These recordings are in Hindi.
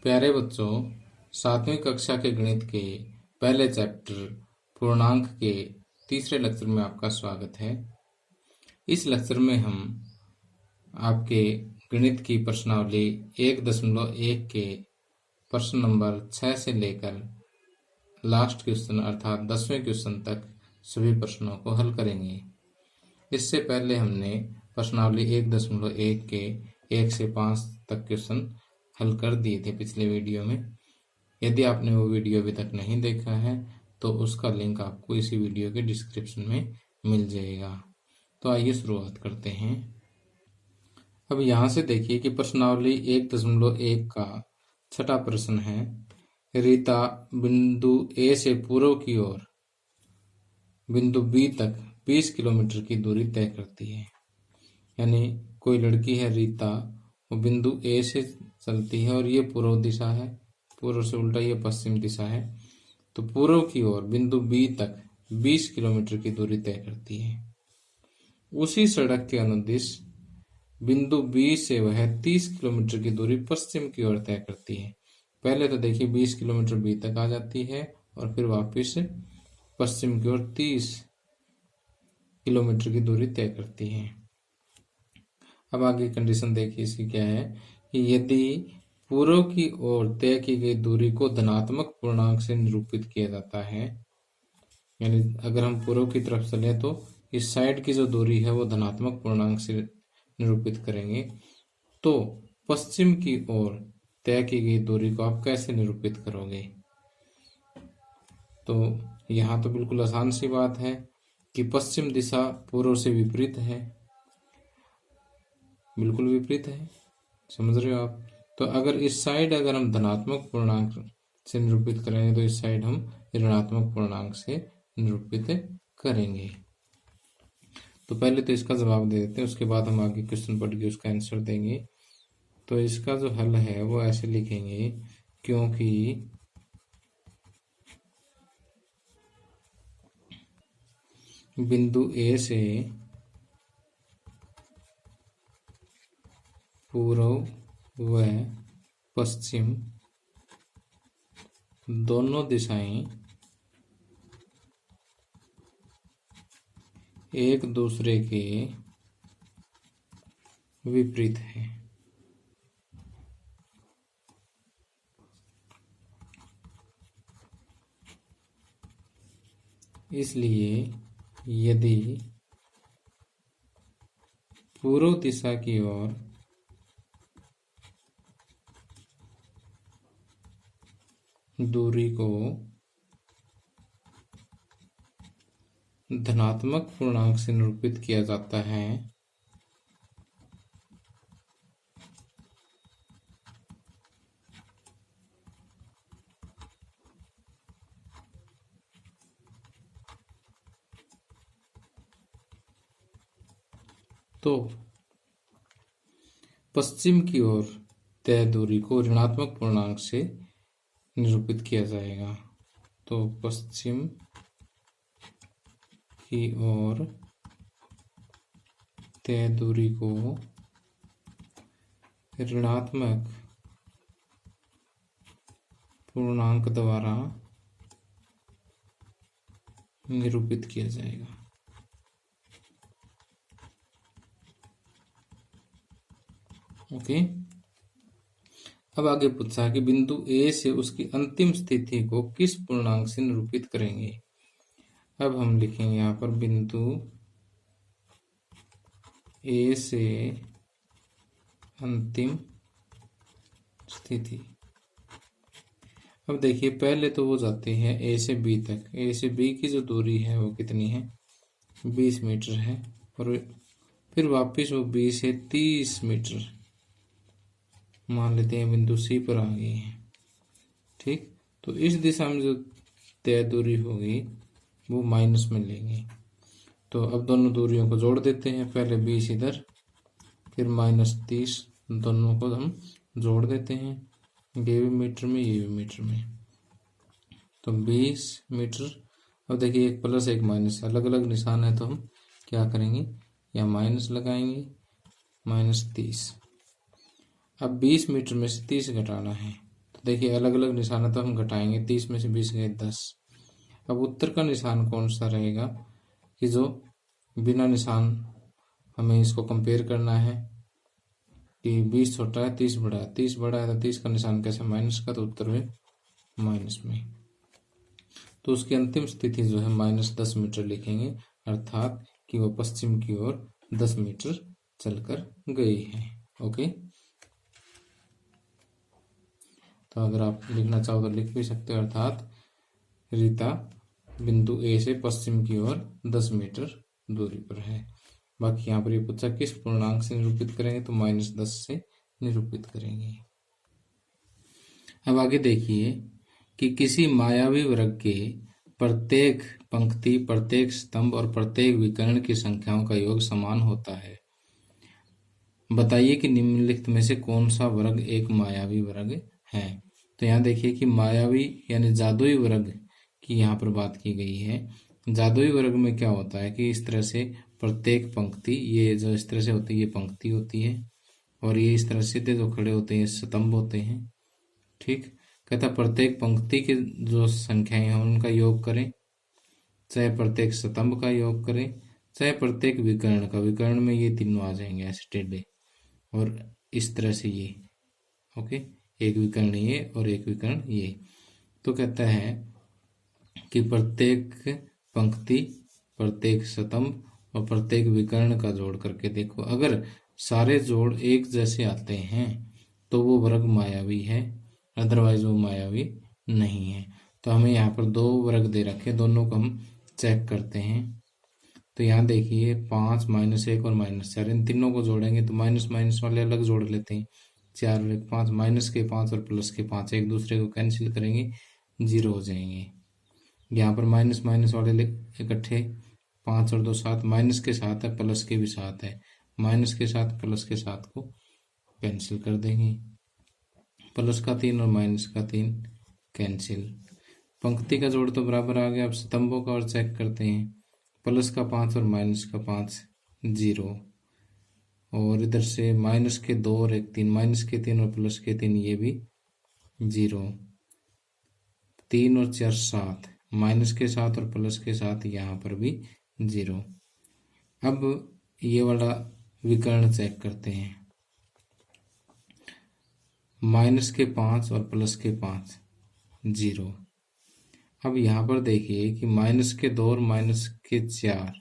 प्यारे बच्चों, 7वीं कक्षा के गणित के पहले चैप्टर पूर्णांक के तीसरे लेक्चर में आपका स्वागत है। इस लेक्चर में हम आपके गणित की प्रश्नावली 1.1 के प्रश्न नंबर 6 से लेकर लास्ट क्वेश्चन अर्थात 10वें क्वेश्चन तक सभी प्रश्नों को हल करेंगे। इससे पहले हमने प्रश्नावली 1.1 के 1 से 5 तक क्वेश्चन हल कर दिए थे पिछले वीडियो में। यदि आपने वो वीडियो अभी तक नहीं देखा है तो उसका लिंक आपको इसी वीडियो के डिस्क्रिप्शन में मिल जाएगा। तो आइए शुरुआत करते हैं। अब यहाँ से देखिए कि प्रश्नावली 1.1 का छठा प्रश्न है। रीता बिंदु ए से पूर्व की ओर बिंदु बी तक 20 किलोमीटर की दूरी तय करती है। यानी कोई लड़की है रीता, वो बिंदु ए से चलती है और ये पूर्व दिशा है, पूर्व से उल्टा ये पश्चिम दिशा है। तो पूर्व की ओर बिंदु बी तक 20 किलोमीटर की दूरी तय करती है। उसी सड़क के अनुदिश बिंदु बी से वह 30 किलोमीटर की दूरी पश्चिम की ओर तय करती है। पहले तो देखिए 20 किलोमीटर बी तक आ जाती है और फिर वापस पश्चिम की ओर 30 किलोमीटर की दूरी तय करती है। अब आगे कंडीशन देखिए इसकी क्या है कि यदि पूर्व की ओर तय की गई दूरी को धनात्मक पूर्णांक से निरूपित किया जाता है, यानी अगर हम पूर्व की तरफ चले तो इस साइड की जो दूरी है वो धनात्मक पूर्णांक से निरूपित करेंगे, तो पश्चिम की ओर तय की गई दूरी को आप कैसे निरूपित करोगे? तो यहाँ तो बिल्कुल आसान सी बात है कि पश्चिम दिशा पूर्व से विपरीत है, बिल्कुल विपरीत है, समझ रहे हो आप? तो अगर इस साइड अगर हम धनात्मक पूर्णांक से निरूपित करेंगे तो इस साइड हम ऋणात्मक पूर्णांक से निरूपित करेंगे। तो पहले तो इसका जवाब दे देते हैं, उसके बाद हम आगे क्वेश्चन पढ़ के उसका आंसर देंगे। तो इसका जो हल है वो ऐसे लिखेंगे, क्योंकि बिंदु ए से पूर्व व पश्चिम दोनों दिशाएं एक दूसरे के विपरीत है। इसलिए यदि पूर्व दिशा की ओर दूरी को धनात्मक पूर्णांक से निरूपित किया जाता है, तो पश्चिम की ओर तय दूरी को ऋणात्मक पूर्णांक से निरूपित किया जाएगा। तो पश्चिम की ओर तय दूरी को ऋणात्मक पूर्णांक द्वारा निरूपित किया जाएगा। ओके। अब आगे पूछा कि बिंदु ए से उसकी अंतिम स्थिति को किस पूर्णांक से निरूपित करेंगे? अब हम लिखेंगे यहाँ पर बिंदु ए से अंतिम स्थिति। अब देखिए पहले तो वो जाते हैं ए से बी तक। ए से बी की जो दूरी है वो कितनी है? 20 मीटर है। और फिर वापस वो बी से 30 मीटर मान लेते हैं बिंदु सी पर आ गई है। ठीक, तो इस दिशा में जो तय दूरी होगी वो माइनस में लेंगे। तो अब दोनों दूरियों को जोड़ देते हैं, पहले 20 इधर फिर -30, दोनों को हम जोड़ देते हैं, ये भी मीटर में ये भी मीटर में, तो 20 मीटर। अब देखिए एक प्लस एक माइनस, अलग अलग निशान है तो हम क्या करेंगे, या माइनस लगाएंगे, -30। अब 20 मीटर में से 30 घटाना है तो देखिए अलग अलग निशाना तो हम घटाएंगे, 30 में से 20 गए 10। अब उत्तर का निशान कौन सा रहेगा कि जो बिना निशान, हमें इसको कंपेयर करना है कि 20 छोटा है 30 बड़ा है, 30 बड़ा है तो 30 का निशान कैसे माइनस का, तो उत्तर है माइनस में। तो उसकी अंतिम स्थिति जो है -10 मीटर लिखेंगे, अर्थात कि वो पश्चिम की ओर 10 मीटर चलकर गई है। ओके, तो अगर आप लिखना चाहो तो लिख भी सकते हो, अर्थात रीता बिंदु ए से पश्चिम की ओर 10 मीटर दूरी पर है। बाकी यहाँ पर ये पूछा किस पूर्णांक से निरूपित करेंगे, तो -10 से निरूपित करेंगे। अब आगे देखिए कि किसी मायावी वर्ग के प्रत्येक पंक्ति, प्रत्येक स्तंभ और प्रत्येक विकर्ण की संख्याओं का योग समान होता है। बताइए कि निम्नलिखित में से कौन सा वर्ग एक मायावी वर्ग है। तो यहाँ देखिए कि मायावी यानी जादुई वर्ग की यहाँ पर बात की गई है। जादुई वर्ग में क्या होता है कि इस तरह से प्रत्येक पंक्ति, ये जो इस तरह से होती है ये पंक्ति होती है, और ये इस तरह सीधे जो खड़े होते हैं स्तंभ होते हैं। ठीक, कहता प्रत्येक पंक्ति की जो संख्याएं हैं उनका योग करें, चाहे प्रत्येक स्तंभ का योग करें, चाहे प्रत्येक विकर्ण का। विकर्ण में ये तीनों आ जाएंगे ऐसे टेढ़े, और इस तरह से ये। ओके, एक विकर्ण ये और एक विकर्ण ये। तो कहता है कि प्रत्येक पंक्ति, प्रत्येक स्तंभ और प्रत्येक विकर्ण का जोड़ करके देखो, अगर सारे जोड़ एक जैसे आते हैं तो वो वर्ग मायावी है, अदरवाइज वो मायावी नहीं है। तो हमें यहाँ पर दो वर्ग दे रखे, दोनों को हम चेक करते हैं। तो यहाँ देखिए 5, -1 और -4, इन तीनों को जोड़ेंगे तो माइनस माइनस वाले अलग जोड़ लेते हैं। 4 और 1 5, -के 5 और +के 5 एक दूसरे को कैंसिल करेंगे, 0 हो जाएंगे। यहाँ पर माइनस माइनस वाले इकट्ठे, 5 और 2 7, माइनस के साथ है प्लस के भी साथ है, माइनस के साथ प्लस के साथ को कैंसिल कर देंगे, प्लस का 3 और माइनस का 3 कैंसिल। पंक्ति का जोड़ तो बराबर आ गया। अब स्तंभों का और चेक करते हैं, प्लस का 5 और माइनस का 5 0, और इधर से माइनस के 2 और 1 3, माइनस के 3 और प्लस के 3 ये भी 0, 3 और 4 7, माइनस के साथ और प्लस के साथ यहाँ पर भी 0। अब ये वाला विकर्ण चेक करते हैं, -के 5 और +के 5 0। अब यहाँ पर देखिए कि -के 2 और -के 4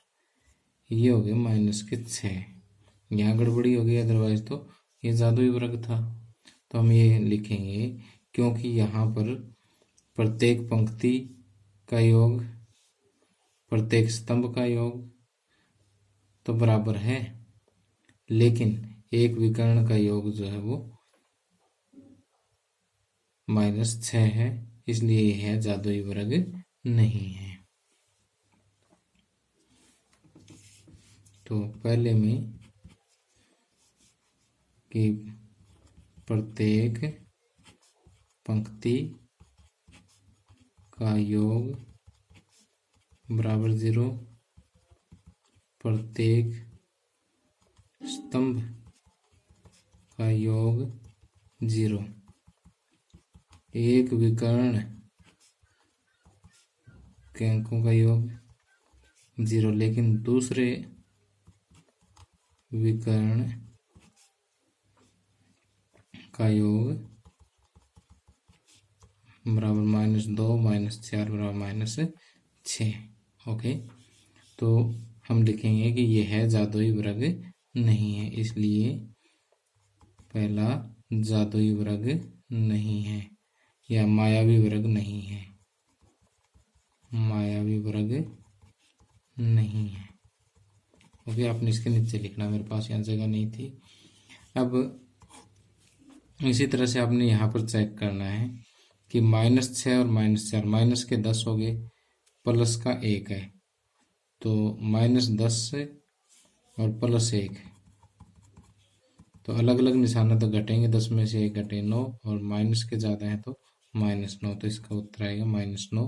ये हो गए -के 6, यहाँ गड़बड़ी हो गई, अदरवाइज तो ये जादुई वर्ग था। तो हम ये लिखेंगे क्योंकि यहाँ पर प्रत्येक पंक्ति का योग, प्रत्येक स्तंभ का योग तो बराबर है, लेकिन एक विकर्ण का योग जो है वो -6 है, इसलिए यह है जादुई वर्ग नहीं है। तो पहले में कि प्रत्येक पंक्ति का योग बराबर 0, प्रत्येक स्तंभ का योग 0, एक विकर्ण के अंकों का योग 0, लेकिन दूसरे विकर्ण का योग बराबर -2, -4 बराबर -6। ओके, तो हम लिखेंगे कि यह है जादुई वर्ग नहीं है, इसलिए पहला जादुई वर्ग नहीं है या मायावी वर्ग नहीं है, मायावी वर्ग नहीं है। ओके, आपने इसके नीचे लिखना, मेरे पास यहाँ जगह नहीं थी। अब इसी तरह से आपने यहाँ पर चेक करना है कि -6 और -4, माइनस के 10 हो गए, प्लस का 1 है, तो -10 और +1, तो अलग अलग निशाना तो घटेंगे, 10 में से 1 घटे 9, और माइनस के ज़्यादा है तो -9, तो इसका उत्तर आएगा -9।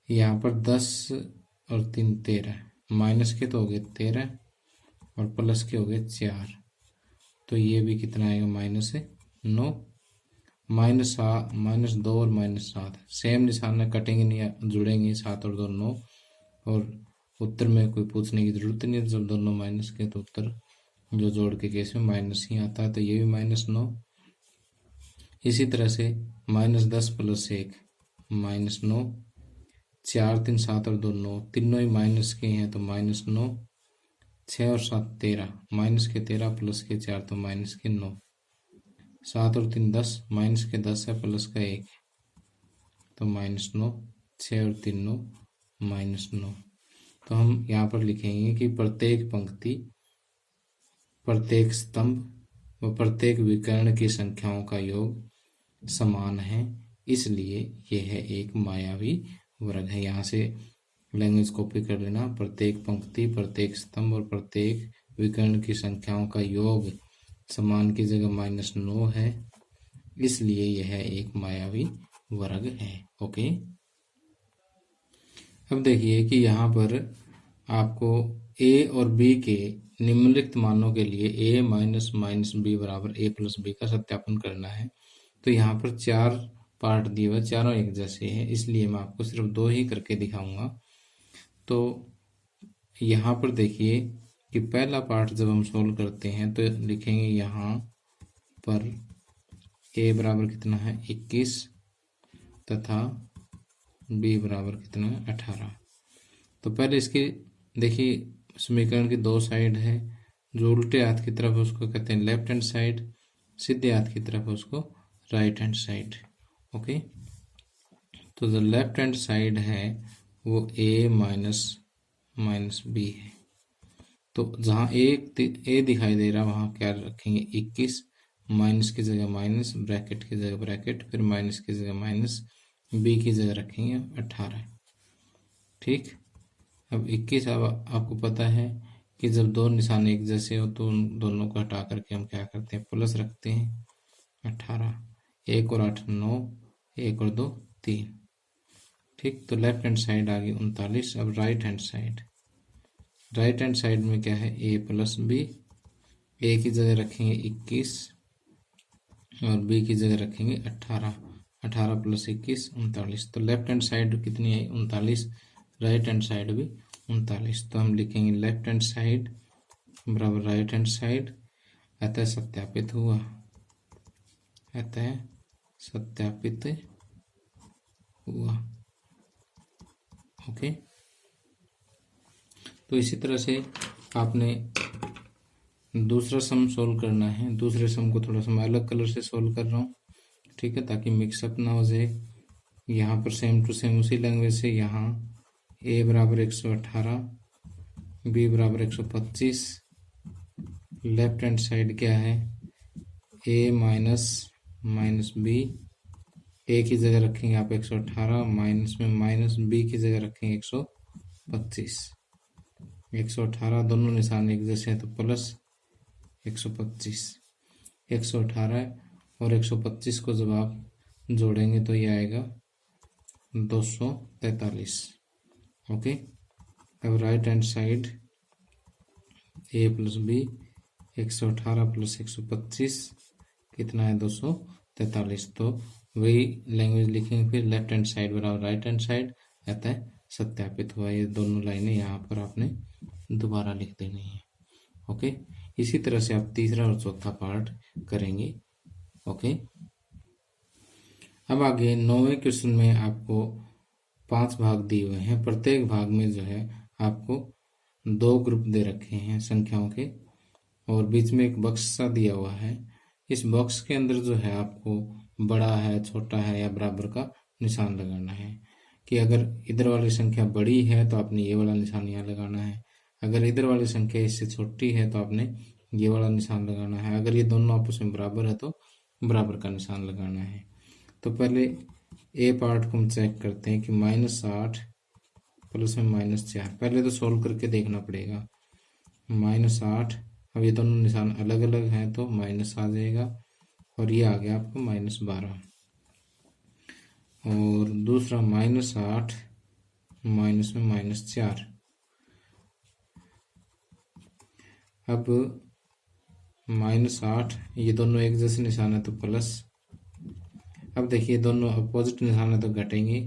यहाँ पर 10 और 3 13, माइनस के तो हो गए 13 और प्लस के हो गए 4, तो ये भी कितना आएगा -9, -2 और -7 सेम निशान है, कटेंगे नहीं, जुड़ेंगे। 7 और 2 9, और उत्तर में कोई पूछने की जरूरत नहीं है। जब दोनों माइनस के तो उत्तर जो जोड़ के केस में माइनस ही आता है, तो ये भी -9। इसी तरह से -10 + 1 -9, 4 3 7 और 2 9, तीनों ही माइनस के हैं तो -9, 6 और 7 13, माइनस के 13 प्लस के 4 तो माइनस के 9, 7 और 3 10, माइनस के 10 है प्लस का 1 तो -9, 6 और 3 9, -9। तो हम यहाँ पर लिखेंगे कि प्रत्येक पंक्ति, प्रत्येक स्तंभ व प्रत्येक विकर्ण की संख्याओं का योग समान है, इसलिए यह एक मायावी वर्ग है। यहाँ से लैंग्वेज कॉपी कर लेना। प्रत्येक पंक्ति, प्रत्येक स्तंभ और प्रत्येक विकर्ण की संख्याओं का योग समान की जगह -9 है, इसलिए यह एक मायावी वर्ग है। ओके, अब देखिए कि यहाँ पर आपको a और b के निम्नलिखित मानों के लिए a माइनस माइनस बी बराबर a प्लस बी का सत्यापन करना है। तो यहाँ पर 4 पार्ट दिए हुए, चारों एक जैसे हैं, इसलिए मैं आपको सिर्फ 2 ही करके दिखाऊंगा। तो यहाँ पर देखिए कि पहला पार्ट जब हम सोल्व करते हैं तो लिखेंगे यहाँ पर a बराबर कितना है 21 तथा b बराबर कितना है 18। तो पहले इसकी देखिए समीकरण की 2 साइड है। जो उल्टे हाथ की तरफ है उसको कहते हैं लेफ्ट हैंड साइड, सीधे हाथ की तरफ है उसको राइट हैंड साइड। ओके, तो जो लेफ्ट हैंड साइड है वो a माइनस माइनस बी है। तो जहाँ a दिखाई दे रहा है वहाँ क्या रखेंगे 21, माइनस की जगह माइनस, ब्रैकेट की जगह ब्रैकेट, फिर माइनस की जगह माइनस, b की जगह रखेंगे 18। ठीक, अब 21 अब आपको पता है कि जब दो निशान एक जैसे हो तो उन दोनों को हटा करके हम क्या करते हैं प्लस रखते हैं 18। 1 और 8 9, 1 और 2 3। ठीक, तो लेफ्ट हैंड साइड आ गई 39। अब right hand side, right hand side में क्या है a प्लस बी, a की जगह रखेंगे 21 और b की जगह रखेंगे 18। 18 + 21 39। तो लेफ्ट हैंड साइड कितनी है 39, राइट हैंड साइड भी 39। तो हम लिखेंगे लेफ्ट हैंड साइड बराबर राइट हैंड साइड, अतः सत्यापित हुआ, अतः सत्यापित हुआ। ओके, तो इसी तरह से आपने दूसरा सम सोल्व करना है। दूसरे सम को थोड़ा सा मैं अलग कलर से सोल्व कर रहा हूँ, ठीक है, ताकि मिक्सअप ना हो जाए। यहाँ पर सेम टू सेम उसी लैंग्वेज से यहाँ a बराबर 118, b बराबर 125, लेफ्ट हैंड साइड क्या है a minus minus B, a की जगह रखेंगे आप 118, माइनस में माइनस, b की जगह रखेंगे 125। 118 दोनों निशान एक जैसे हैं तो प्लस 125। 118 और 125 को जब आप जोड़ेंगे तो ये आएगा 243। ओके, अब right hand side a plus B, 118 + 125 कितना है 243। तो वही लैंग्वेज लिखेंगे फिर लेफ्ट हैंड साइड बराबर राइट हैंड साइड, अतः सत्यापित हुआ। ये दोनों लाइनें यहाँ पर आपने दोबारा लिख देनी है। ओके, इसी तरह से आप तीसरा और चौथा पार्ट करेंगे। ओके, अब आगे 9वें क्वेश्चन में आपको 5 भाग दिए हुए हैं। प्रत्येक भाग में जो है आपको 2 ग्रुप दे रखे हैं संख्याओं के, और बीच में एक बॉक्स सा दिया हुआ है। इस बॉक्स के अंदर जो है आपको बड़ा है, छोटा है या बराबर का निशान लगाना है। कि अगर इधर वाली संख्या बड़ी है तो आपने ये वाला निशान यहाँ लगाना है, अगर इधर वाली संख्या इससे छोटी है तो आपने ये वाला निशान लगाना है, अगर ये दोनों आपस में बराबर है तो बराबर का निशान लगाना है। तो पहले ए पार्ट को हम चेक करते हैं कि -8 प्लस में -4। पहले तो सोल्व करके देखना पड़ेगा। -8, अब ये दोनों निशान अलग अलग हैं तो माइनस आ जाएगा, और ये आ गया आपको -12। और दूसरा -8 माइनस में -4। अब -8 ये दोनों एक जैसे निशान है तो प्लस, अब देखिए दोनों अपोजिट निशान है तो घटेंगे,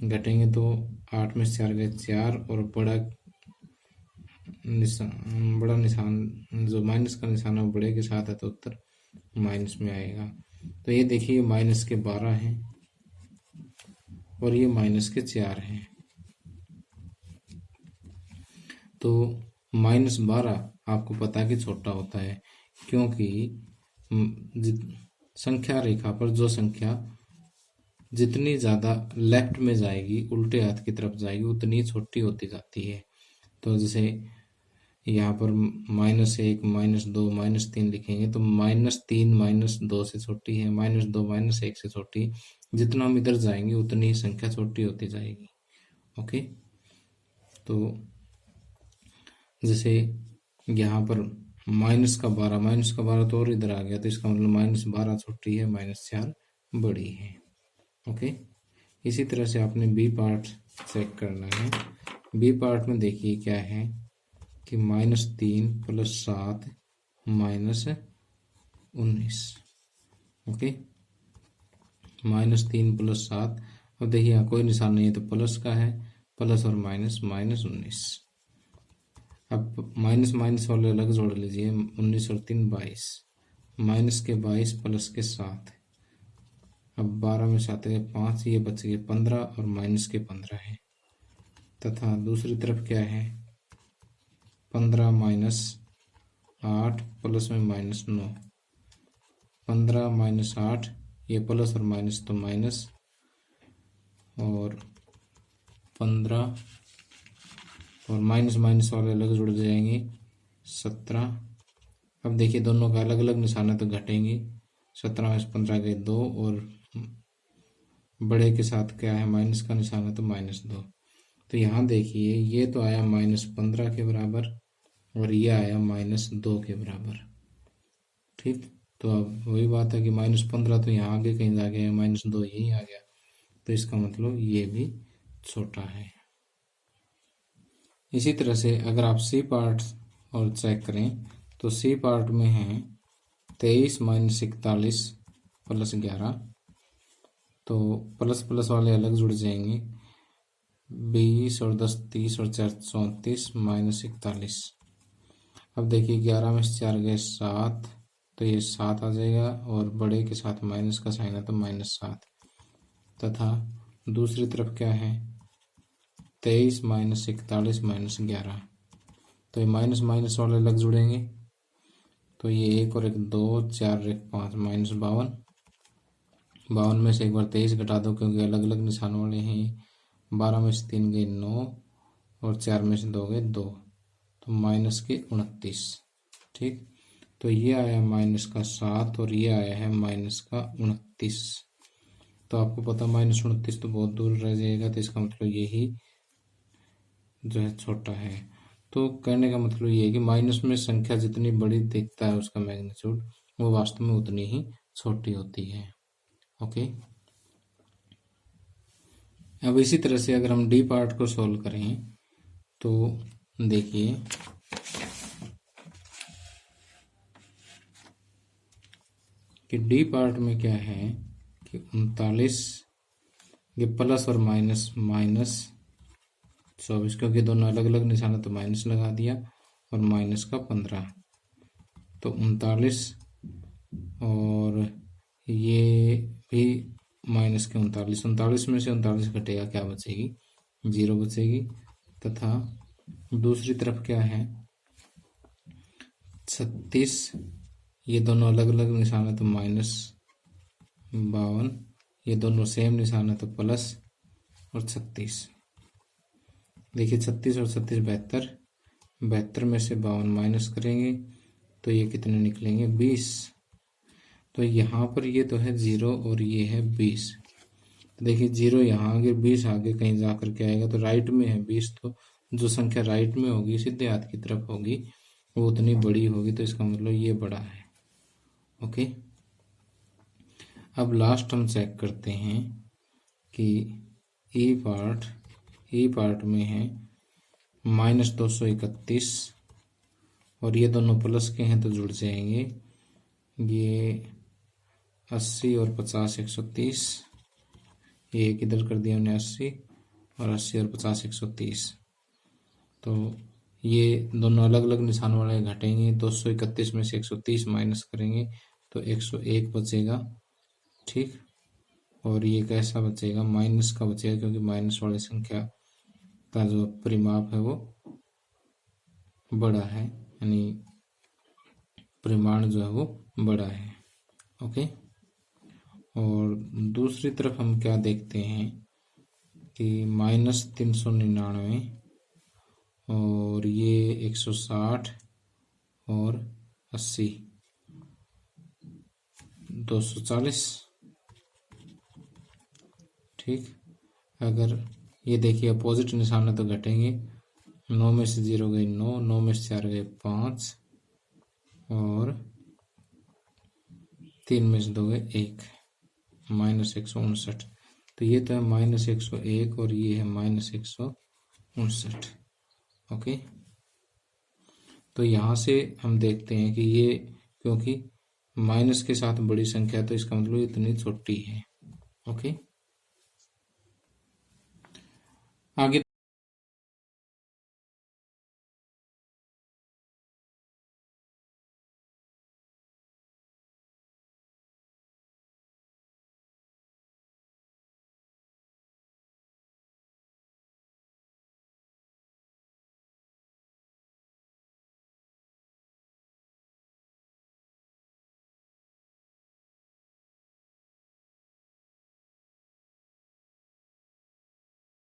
घटेंगे तो 8 में से 4 गए 4, और बड़ा निशान जो माइनस का निशान है वो बड़े के साथ है तो उत्तर माइनस में आएगा। तो ये देखिए माइनस के 12 हैं और ये माइनस के 4 हैं। तो -12 आपको पता है कि छोटा होता है, क्योंकि संख्या रेखा पर जो संख्या जितनी ज़्यादा लेफ्ट में जाएगी, उल्टे हाथ की तरफ जाएगी, उतनी छोटी होती जाती है। तो जैसे यहाँ पर -1, -2, -3 लिखेंगे तो -3 -2 से छोटी है, -2 -1 से छोटी। जितना हम इधर जाएंगे उतनी ही संख्या छोटी होती जाएगी। ओके, तो जैसे यहाँ पर -12 तो और इधर आ गया, तो इसका मतलब -12 छोटी है, -4 बड़ी है। ओके, इसी तरह से आपने बी पार्ट चेक करना है। बी पार्ट में देखिए क्या है कि -3 + 7 -19। ओके, -3 + 7। अब देखिए यहाँ कोई निशान नहीं है तो प्लस का है, प्लस और माइनस -19। अब माइनस माइनस वाले अलग जोड़ लीजिए, 19 और 3 22, माइनस के 22 प्लस के 7। अब 12 में 7 के 5, ये बच गए 15 और माइनस के 15 है। तथा दूसरी तरफ क्या है, 15 - 8 प्लस में -9, 15 - 8, ये प्लस और माइनस तो माइनस, और 15 और माइनस माइनस वाले अलग जुड़ जाएंगे 17। अब देखिए दोनों का अलग अलग निशान है तो घटेंगे, 17 में से 15 गए 2, और बड़े के साथ क्या है, माइनस का निशान है तो -2। तो यहाँ देखिए ये तो आया -15 के बराबर और ये आया -2 के बराबर। ठीक, तो अब वही बात है कि -15 तो यहाँ आगे कहीं जा गया, -2 यहीं आ गया, तो इसका मतलब ये भी छोटा है। इसी तरह से अगर आप सी पार्ट और चेक करें तो सी पार्ट में है 23 - 41 + 11, तो प्लस प्लस वाले अलग जुड़ जाएंगे, 20 और 10 30 और 4 34 -41। अब देखिए 11 में से 4 गए 7, तो ये 7 आ जाएगा, और बड़े के साथ माइनस का साइन है तो -7। तथा दूसरी तरफ क्या है, 23 - 41 -11, तो ये माइनस माइनस वाले अलग जुड़ेंगे, तो ये 1 और 1 2, 4 और 1 5, -52। 52 में से एक बार 23 घटा दो क्योंकि अलग अलग निशान वाले हैं ये। 12 में से 3 गए 9, और 4 में से 2 गए 2, तो -29। ठीक, तो ये आया -7 और ये आया है -29। तो आपको पता -29 तो बहुत दूर रह जाएगा, तो इसका मतलब यही जो है छोटा है। तो कहने का मतलब ये है कि माइनस में संख्या जितनी बड़ी दिखता है उसका मैग्नीट्यूड, वो वास्तव में उतनी ही छोटी होती है। ओके, अब इसी तरह से अगर हम डी पार्ट को सॉल्व करें तो देखिए कि डी पार्ट में क्या है कि 39, ये प्लस और माइनस -24, क्योंकि दोनों अलग अलग निशान है तो माइनस लगा दिया, और माइनस का 15, तो 39, और ये भी माइनस के 39। 39 में से 39 घटेगा, क्या बचेगी, 0 बचेगी। तथा दूसरी तरफ क्या है, 36, ये दोनों अलग अलग निशान है तो -52, ये दोनों सेम निशान है तो प्लस, और 36। देखिए 36 और 36 72, 72 में से 52 माइनस करेंगे तो ये कितने निकलेंगे, 20। तो यहाँ पर ये तो है 0 और ये है 20, तो देखिए 0 यहाँ आगे, 20 आगे कहीं जा करके आएगा, तो राइट में है 20, तो जो संख्या राइट में होगी, सीधे हाथ की तरफ होगी, वो उतनी बड़ी होगी, तो इसका मतलब ये बड़ा है। ओके, अब लास्ट हम चेक करते हैं कि ई पार्ट में है -231, और ये दोनों प्लस के हैं तो जुड़ जाएंगे, ये 80 और 50 130, ये एक इधर कर दिया हमने 80 और 80 और 50 130। तो ये दोनों अलग अलग निशान वाले घटेंगे। 231 में से 130 माइनस करेंगे तो 101 बचेगा, ठीक। और ये कैसा बचेगा, माइनस का बचेगा, क्योंकि माइनस वाली संख्या का जो परिमाप है वो बड़ा है, यानी परिमाण जो है वो बड़ा है। ओके। और दूसरी तरफ हम क्या देखते हैं कि -399 और ये 160 और 80 240, ठीक। अगर ये देखिए अपोजिट निशान है तो घटेंगे। 9 में से 0 गई 9, 9 में से 4 गए 5 और 3 में से 2 गए 1, -159। तो ये तो है -101 और ये है -159। ओके। तो यहाँ से हम देखते हैं कि ये, क्योंकि माइनस के साथ बड़ी संख्या तो इसका मतलब इतनी छोटी है। ओके। आगे